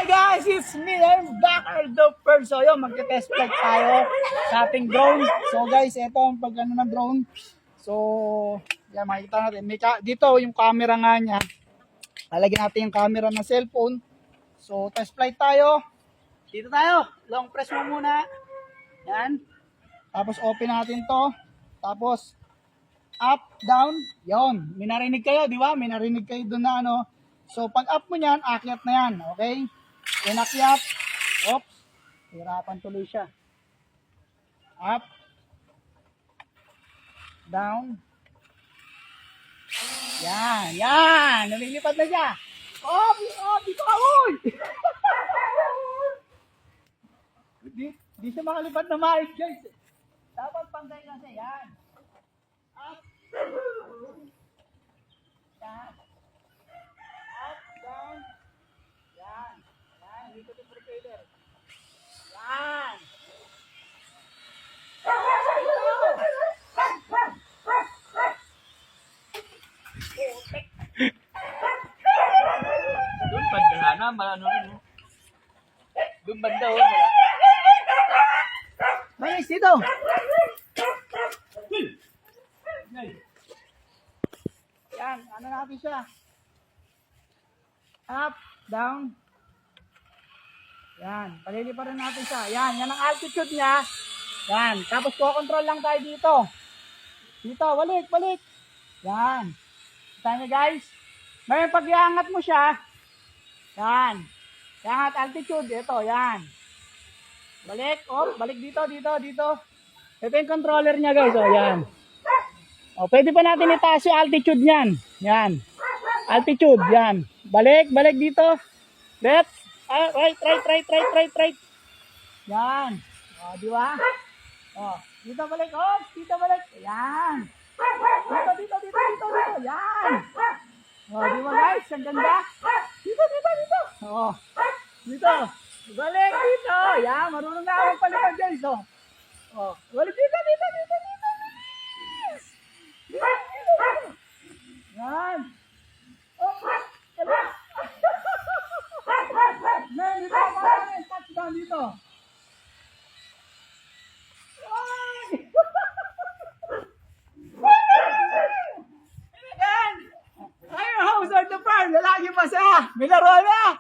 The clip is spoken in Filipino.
guys, it's me, I'm back the first. So yun, magte-test flight tayo sa ating drone. So guys, ito ang pag ano ng drone. So, yan, makikita natin. Dito yung camera nga niya. Lalagyan natin yung camera ng cellphone. So, test flight tayo. Dito tayo. Long press mo muna. Yan. Tapos open natin to. Tapos, up, down. Yon. May narinig kayo, di ba? May narinig kayo doon na ano. So, pag up mo yan, akyat na yan. Okay? Inakyat. Oops. Hirapan tuloy siya. Up. Down. Yan. Yan. Lumilipad na siya. Up. Up. Dito ka, uy. Di siya makalipad na maayos, guys. Dapat pantay lang siya. Yan. Up. Yan. Up, down. Yan. Yan. Dito yung propeller. Yan. Doon banda na, malano rin. Doon banda oh. Manis dito. Yan. Ano natin siya? Up, down. Yan. Paliliparin natin siya. Yan. Yan ang altitude niya. Yan. Tapos ko-control lang tayo dito. Dito. Balik. Balik. Yan. Kita niyo guys. Ngayon pag iangat mo siya. Yan. Iangat altitude. Ito. Yan. Balik. Oh. Balik dito. Dito. Dito. Ito yung controller niya guys. Oh. Yan. Oh. Pwede pa natin itaas yung altitude niyan. Yan. Altitude. Yan. Balik. Balik dito. Left. Right. Yan. O, di ba? O, dito balik. Oh, dito balik. Yan. Dito. Yan. O, di ba guys? Ang ganda. Dito. O, dito. Balik dito. Yan. Marunong na akong palipad guys. O, balik dito. Yan. Oh, balik. Men, dito ako namin. Touchdown dito. Ay! Again! Ayun, house of the farm. Lalaki pa siya. May laro na.